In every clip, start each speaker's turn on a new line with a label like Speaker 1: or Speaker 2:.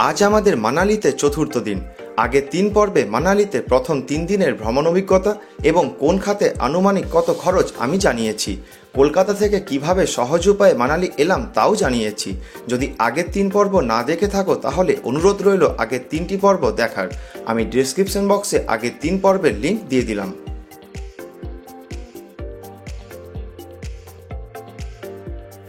Speaker 1: আজ আমাদের মানালিতে চতুর্থ দিন। আগের 3 পর্বে মানালিতে প্রথম 3 দিনের ভ্রমণ অভিজ্ঞতা এবং কোন খাতে আনুমানিক কত খরচ আমি জানিয়েছি। কলকাতা থেকে কিভাবে সহজ উপায়ে মানালি এলাম তাও জানিয়েছি। যদি আগের 3 পর্ব না দেখে থাকো তাহলে অনুরোধ রইল আগের 3টি পর্ব দেখার। আমি ডেসক্রিপশন বক্সে আগের 3 পর্বের লিঙ্ক দিয়ে দিলাম।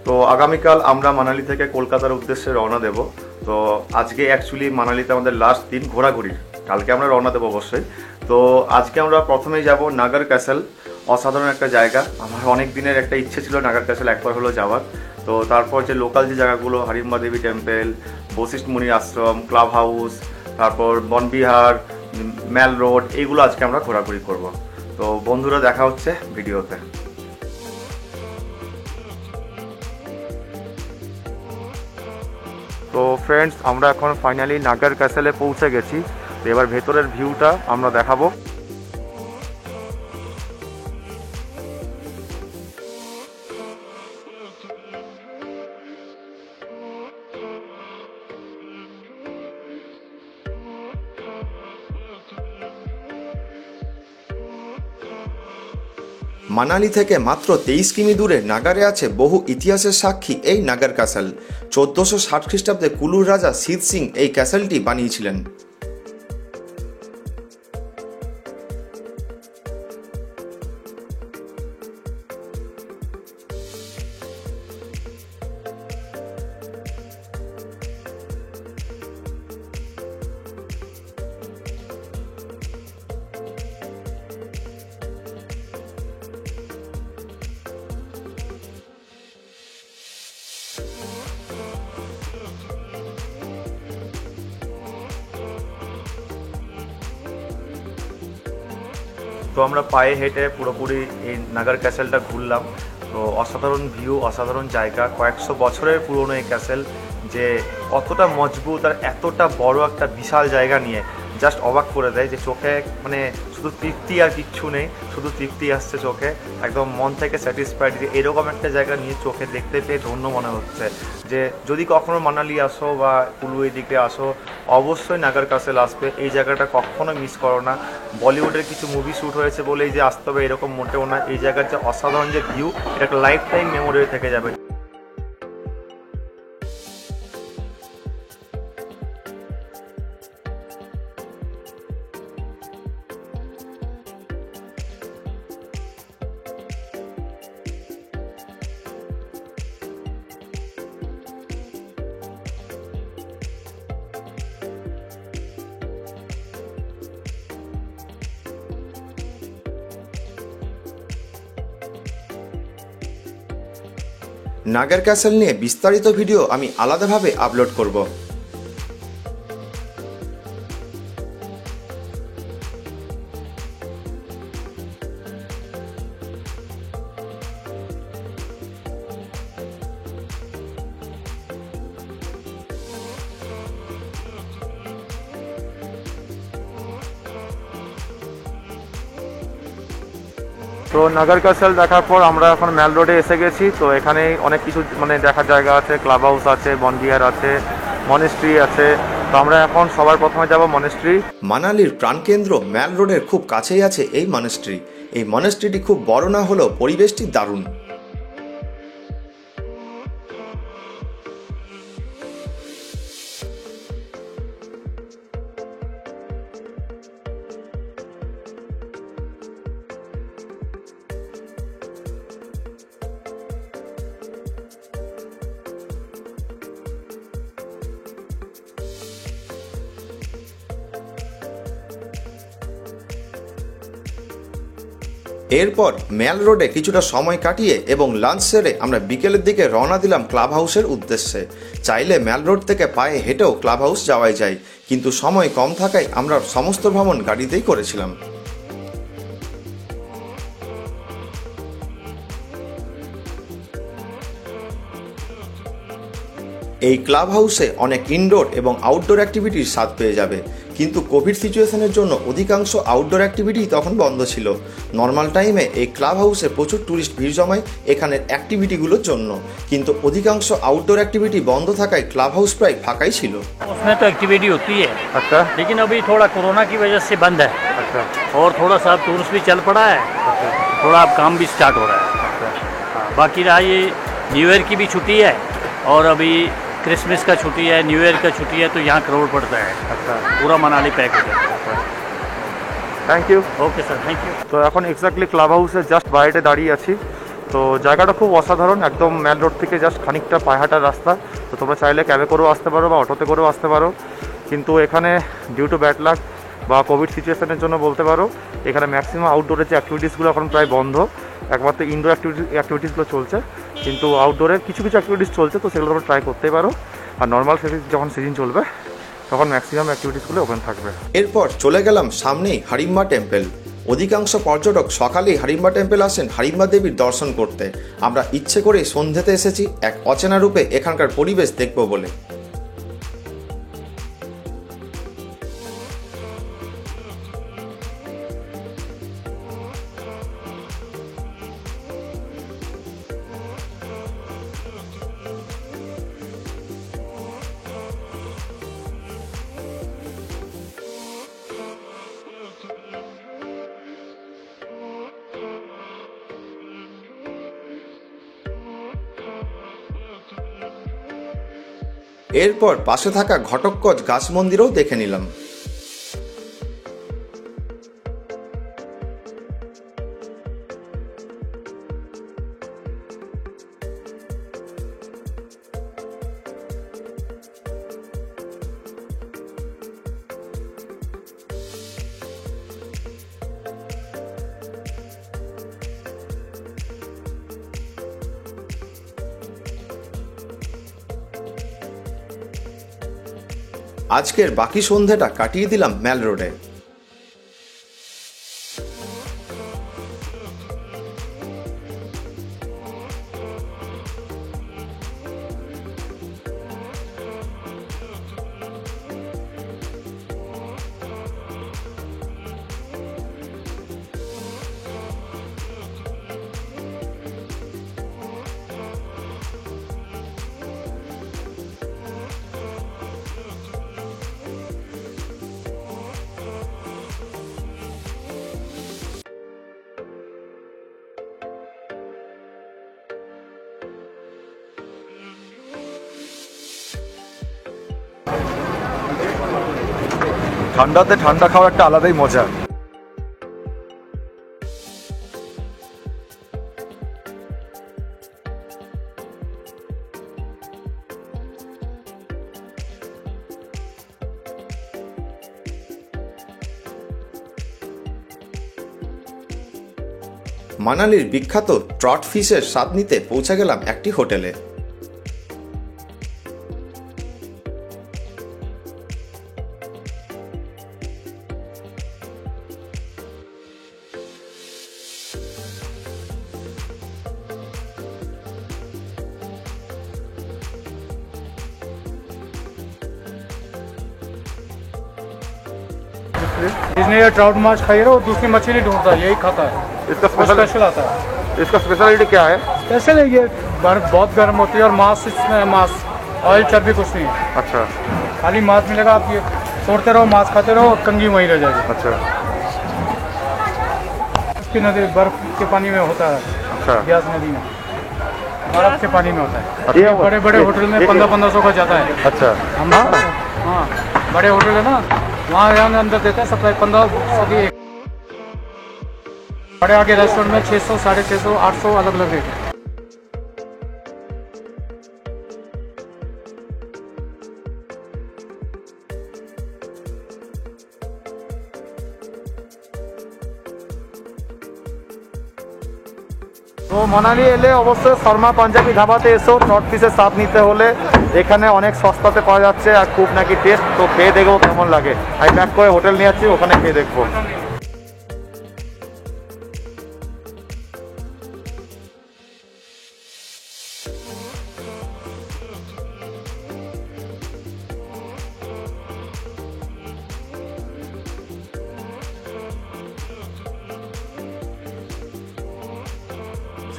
Speaker 1: তো আগামীকাল আমরা মানালি থেকে কলকাতার উদ্দেশ্যে রওনা দেব। তো আজকে অ্যাকচুয়ালি মানালিতে আমাদের লাস্ট দিন ঘোরাঘুরির, কালকে আমরা রওনা দেবো অবশ্যই। তো আজকে আমরা প্রথমেই যাব নাগার ক্যাসেল। অসাধারণ একটা জায়গা, আমার অনেক দিনের একটা ইচ্ছে ছিল নাগার ক্যাসেল একবার হলো যাওয়ার। তো তারপর যে লোকাল যে জায়গাগুলো, হারিম্বা দেবী টেম্পল, বশিষ্ঠ মুনির আশ্রম, ক্লাব হাউস, তারপর বনবিহার, ম্যাল রোড, এইগুলো আজকে আমরা ঘোরাঘুরি করব। তো বন্ধুরা দেখা হচ্ছে ভিডিওতে। তো ফ্রেন্ডস, আমরা এখন ফাইনালি নাগার ক্যাসেলে পৌঁছে গেছি। তো এবার ভেতরের ভিউটা আমরা দেখাবো। মানালি থেকে মাত্র 23 কিমি দূরে নাগারে আছে বহু ইতিহাসের সাক্ষী এই নাগার ক্যাসেল। 1460 খ্রিস্টাব্দে কুলুর রাজা সিদ সিং এই ক্যাসেলটি বানিয়েছিলেন। তো আমরা পায়ে হেঁটে পুরোপুরি এই নাগার ক্যাসেলটা ঘুরলাম। তো অসাধারণ ভিউ, অসাধারণ জায়গা, কয়েকশো বছরের পুরনো এই ক্যাসেল যে কতটা মজবুত আর এতটা বড় একটা বিশাল জায়গা নিয়ে জাস্ট অবাক করে দেয়। যে চোখে মানে শুধু তৃপ্তি আর কিচ্ছু নেই, শুধু তৃপ্তি আসছে চোখে, একদম মন থেকে স্যাটিসফাইড যে এরকম একটা জায়গা নিয়ে চোখে দেখতে পেয়ে ধন্য মনে হচ্ছে। যে যদি কখনো মানালি আসো বা কুলু এই দিকে আসো, অবশ্যই নাগার ক্যাসেল আসবে। এই জায়গাটা কখনো মিস করো না। বলিউডের কিছু মুভি শ্যুট হয়েছে বলেই যে আসতে হবে এরকম মোটেও না। এই জায়গার যে অসাধারণ যে ভিউ, এটা একটা লাইফ টাইম মেমোরি থেকে যাবে। নাগার ক্যাসেল নিয়ে বিস্তারিত ভিডিও আমি আলাদাভাবে আপলোড করব। তো নাগার ক্যাসেল দেখার পর আমরা এখন ম্যাল রোডে এসে গেছি। তো এখানে অনেক কিছু মানে দেখার জায়গা আছে, ক্লাব হাউস আছে, বনবিহার আছে, মনেস্ট্রি আছে। তো আমরা এখন সবার প্রথমে যাব মনেস্ট্রি। মানালির প্রাণকেন্দ্র ম্যাল রোডের খুব কাছেই আছে এই মনেস্ট্রি। এই মনেস্ট্রিটি খুব বড় না হলেও পরিবেশটি দারুণ। এরপর ম্যাল রোডে কিছুটা সময় কাটিয়ে এবং লাঞ্চ সেরে আমরা বিকেলের দিকে রওনা দিলাম ক্লাব হাউসের উদ্দেশ্যে। চাইলে ম্যাল রোড থেকে পায়ে হেঁটেও ক্লাব হাউস যাওয়াই যায়, কিন্তু সময় কম থাকায় আমরা সমস্ত ভ্রমণ গাড়িতেই করেছিলাম। এই ক্লাব হাউসে অনেক ইনডোর এবং আউটডোর অ্যাক্টিভিটির স্বাদ পেয়ে যাবে।
Speaker 2: কিন্তু কোভিড সিচুয়েশনের জন্য অধিকাংশ আউটডোর অ্যাক্টিভিটি তখন বন্ধ ছিল। নর্মাল টাইমে এই ক্লাব হাউসে প্রচুর ট্যুরিস্ট ভিড় জমায় এখানের অ্যাক্টিভিটিগুলোর জন্য, কিন্তু অধিকাংশ আউটডোর অ্যাক্টিভিটি বন্ধ থাকায় ক্লাব হাউস প্রায় ফাঁকাই ছিল।
Speaker 3: उसमें तो एक्टिविटी होती है,
Speaker 1: अच्छा,
Speaker 3: लेकिन अभी थोड़ा कोरोना की वजह से बंद है।
Speaker 1: अच्छा,
Speaker 3: और थोड़ा सा टूरिस्ट भी चल पड़ा है, थोड़ा अब काम भी स्टार्ट हो रहा है। हाँ, बाकी रहा ये न्यू ईयर की भी छुट्टी है और अभी क्रिसमस का छुट्टी है, न्यू ईयर का छुट्टी है, तो यहाँ क्राउड पड़ता है।
Speaker 1: अच्छा,
Speaker 3: पूरा मनाली पैक हो जाता है।
Speaker 1: Thank you.
Speaker 3: Okay sir, thank you.
Speaker 1: তো এখন এক্স্যাক্টলি ক্লাব হাউসের জাস্ট বাইরে দাঁড়িয়ে আছি। তো জায়গাটা খুব অসাধারণ, একদম মেন রোড থেকে জাস্ট খানিকটা পায়ে হাঁটার রাস্তা। তো তোমরা চাইলে ক্যাবে করেও আসতে পারো বা অটোতে করেও আসতে পারো, কিন্তু এখানে ডিউ টু ব্যাড লাক বা কোভিড সিচুয়েশনের জন্য বলতে পারো এখানে ম্যাক্সিমাম আউটডোরের যে অ্যাক্টিভিটিসগুলো এখন প্রায় বন্ধ, একমাত্র ইনডোর অ্যাক্টিভিটিসগুলো চলছে। কিন্তু আউটডোরের কিছু কিছু অ্যাক্টিভিটিস চলছে, তো সেগুলো তোমরা ট্রাই করতেই পারো। আর নর্মাল যখন সিজন চলবে তখন ম্যাক্সিমাম অ্যাক্টিভিটিসগুলো ওপেন থাকবে।
Speaker 2: এরপর চলে গেলাম সামনেই হাড়িম্বা টেম্পল। অধিকাংশ পর্যটক সকালেই হাড়িম্বা টেম্পল আসেন হাড়িম্বা দেবীর দর্শন করতে। আমরা ইচ্ছে করে সন্ধ্যেতে এসেছি এক অচেনা রূপে এখানকার পরিবেশ দেখব বলে। এরপর পাশে থাকা ঘটকগজ গাছ মন্দিরও দেখে নিলাম। আজকের বাকি সন্ধ্যাটা কাটিয়ে দিলাম ম্যাল রোডে।
Speaker 1: ঠান্ডাতে ঠান্ডা খাওয়া একটা আলাদাই মজা।
Speaker 2: মানালির বিখ্যাত ট্রট ফিশের স্বাদ নিতে পৌঁছে গেলাম একটি হোটেলে।
Speaker 4: जिसने ये ट्राउट माछ खाई है वो दूसरी मछली ढूंढता है, यही खाता है।
Speaker 1: इसका
Speaker 4: स्पेशल आता है।
Speaker 1: इसका स्पेशलिटी क्या है?
Speaker 4: स्पेशल है ये, बर्फ बहुत गर्म होती है और मांस इसमें मांस, ऑयल चर्बी कुछ नहीं है,
Speaker 1: अच्छा,
Speaker 4: खाली मांस मिलेगा। आप ये तोड़ते रहो, मांस खाते रहो, कंगी वहीं रह जाएगी।
Speaker 1: अच्छा,
Speaker 4: इसकी नदी बर्फ के पानी में होता है,
Speaker 1: अच्छा,
Speaker 4: ब्यास नदी में बर्फ के पानी में होता है।
Speaker 1: अच्छा,
Speaker 4: ये बड़े बड़े होटल में 1500-1500 का जाता है।
Speaker 1: अच्छा,
Speaker 4: हम हाँ, बड़े होटल है ना, वहाँ यहाँ अंदर देते हैं सप्लाई 1500 की। बड़े आगे रेस्टोरेंट में 600, 650, 800 अलग अलग रेट है।
Speaker 1: তো মানালি এলে অবশ্যই শর্মা পাঞ্জাবি ধাবাতে এসো। ট্রট ফিশের স্বাদ নিতে হলে এখানে অনেক সস্তাতে পাওয়া যাচ্ছে আর খুব নাকি টেস্ট। তো খেয়ে দেখবো কেমন লাগে। আমি প্যাক করে হোটেল নিয়ে যাচ্ছি, ওখানে খেয়ে দেখবো।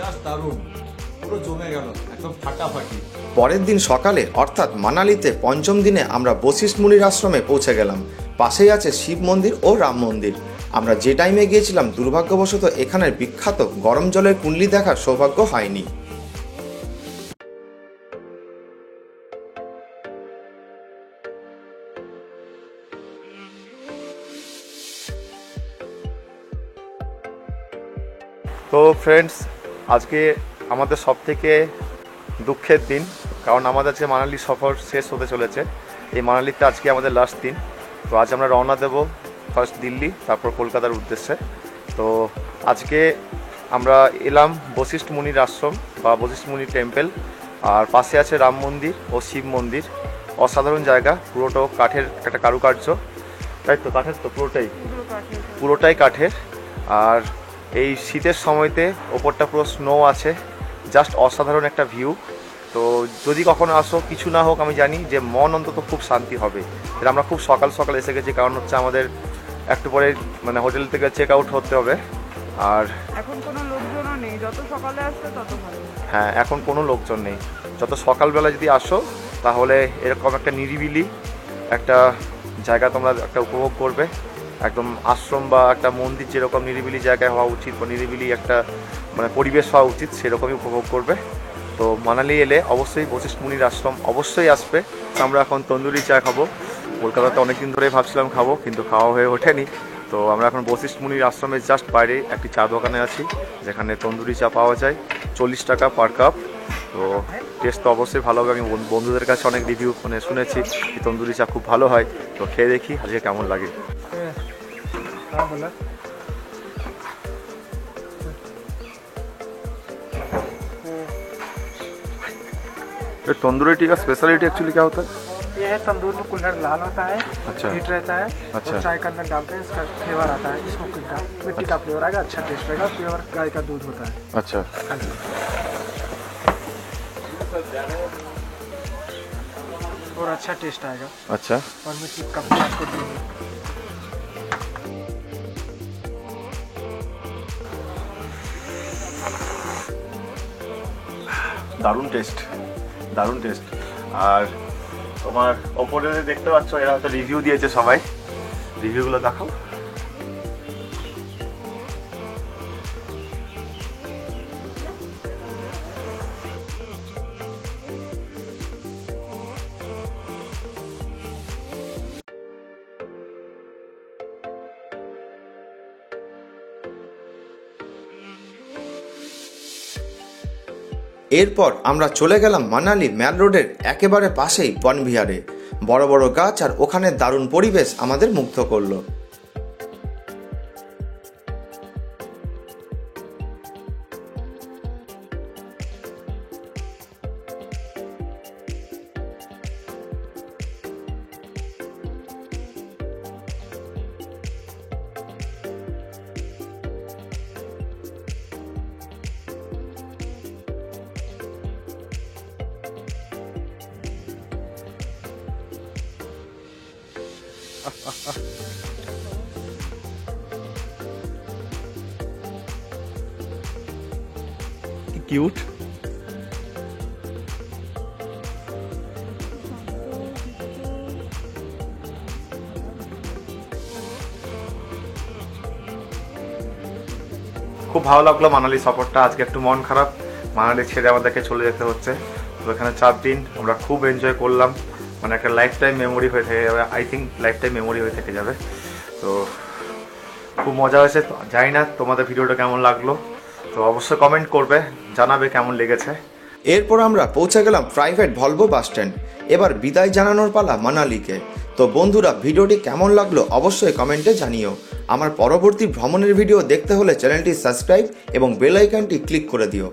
Speaker 5: জাস্ট দারুণ, পুরো জমে গেল, একদম ফাটাফাটি।
Speaker 2: পরের দিন সকালে অর্থাৎ মানালিতে পঞ্চম দিনে আমরা বশিষ্ঠ মুনির আশ্রমে পৌঁছে গেলাম। পাশেই আছে শিব মন্দির ও রাম মন্দির। আমরা যে টাইমে গিয়েছিলাম দুর্ভাগ্যবশত এখানের বিখ্যাত গরম জলের কুণ্ডলি দেখার সৌভাগ্য হয়নি।
Speaker 1: তো ফ্রেন্ডস, আজকে আমাদের সব থেকে দুঃখের দিন, কারণ আমাদের আজকে মানালি সফর শেষ হতে চলেছে। এই মানালিতে আজকে আমাদের লাস্ট দিন। তো আজ আমরা রওনা দেব ফার্স্ট দিল্লি, তারপর কলকাতার উদ্দেশ্যে। তো আজকে আমরা এলাম বশিষ্ঠ মুনির আশ্রম বা বশিষ্ঠ মুনির টেম্পল, আর পাশে আছে রাম মন্দির ও শিব মন্দির। অসাধারণ জায়গা, পুরোটাও কাঠের একটা কারুকার্য, তাই তো? কাঠের তো পুরোটাই কাঠের। আর এই শীতের সময়তে ওপরটা পুরো স্নো আছে, জাস্ট অসাধারণ একটা ভিউ। তো যদি কখনো আসো, কিছু না হোক আমি জানি যে মন অন্তত খুব শান্তি হবে। এটা আমরা খুব সকাল সকাল এসে গেছি, কারণ হচ্ছে আমাদের একটু পরে মানে হোটেল থেকে চেক আউট হতে হবে। আর
Speaker 6: এখন কোনো লোকজনও নেই, যত সকালে আসবে তত ভালো।
Speaker 1: হ্যাঁ, এখন কোনো লোকজন নেই। যত সকালবেলা যদি আসো তাহলে এরকম একটা নিরিবিলি একটা জায়গা তোমরা একটা উপভোগ করবে। একদম আশ্রম বা একটা মন্দির যেরকম নিরিবিলি জায়গায় হওয়া উচিত বা নিরিবিলি একটা মানে পরিবেশ হওয়া উচিত, সেরকমই উপভোগ করবে। তো মানালি এলে অবশ্যই বশিষ্ঠ মুনির আশ্রম অবশ্যই আসবে। আমরা এখন তন্দুরি চা খাবো। কলকাতাতে অনেকদিন ধরেই ভাবছিলাম খাবো, কিন্তু খাওয়া হয়ে ওঠেনি। তো আমরা এখন বশিষ্ঠ মুনির আশ্রমের জাস্ট বাইরে একটি চা দোকানে আছি, যেখানে তন্দুরি চা পাওয়া যায় 40 টাকা পার কাপ। তো টেস্ট তো অবশ্যই ভালো হবে। আমি বন্ধুদের কাছে অনেক রিভিউ মানে শুনেছি যে তন্দুরি চা খুব ভালো হয়। তো খেয়ে দেখি আজকে কেমন লাগে।
Speaker 4: हाँ बोला।
Speaker 1: तंदूरी टी का स्पेशलिटी एक्चुअली क्या होता है?
Speaker 4: ये है तंदूर में कुल्हड़ लाल होता है,
Speaker 1: अच्छा।
Speaker 4: हीट रहता है,
Speaker 1: अच्छा।
Speaker 4: और चाय के अंदर डालते हैं, इसका फ्लेवर आता है, स्मोकिंग का, मिट्टी का फ्लेवर आएगा, अच्छा टेस्ट रहेगा, प्योर गाय का दूध होता है।
Speaker 1: अच्छा,
Speaker 4: हाँ जी। और अच्छा टेस्ट आएगा,
Speaker 1: अच्छा।
Speaker 4: और मिट्टी का फ्लेवर आपको देंगे।
Speaker 1: দারুণ টেস্ট, দারুণ টেস্ট। আর তোমার ওপরে দেখতে পাচ্ছ এরা হয়তো রিভিউ দিয়েছে, সবাই রিভিউগুলো দেখাও।
Speaker 2: এরপর আমরা চলে গেলাম মানালি ম্যাল রোডের একেবারে পাশেই বনবিহারে। বড় বড় গাছ আর ওখানে দারুণ পরিবেশ আমাদের মুগ্ধ করলো।
Speaker 1: কিউট। খুব ভালো লাগলো মানালি সফরটা। আজকে একটু মন খারাপ, মানালি ছেড়ে আমাদেরকে চলে যেতে হচ্ছে। তো এখানে 4 দিন আমরা খুব এনজয় করলাম, মানে একটা লাইফ টাইম মেমোরি হয়ে থেকে যাবে। I think life time memory হয়ে থেকে যাবে। তো খুব মজা হয়েছে। জানি না তোমাদের ভিডিওটা কেমন লাগলো, তো অবশ্যই কমেন্ট করবে, জানাবে কেমন লেগেছে।
Speaker 2: এরপর আমরা পৌঁছে গেলাম প্রাইভেট ভলভো বাস স্ট্যান্ড। এবার বিদায় জানানোর পালা মানালিকে। তো বন্ধুরা, ভিডিওটি কেমন লাগলো অবশ্যই কমেন্টে জানিও। আমার পরবর্তী ভ্রমণের ভিডিও দেখতে হলে চ্যানেলটি সাবস্ক্রাইব এবং বেল আইকনটি ক্লিক করে দিও।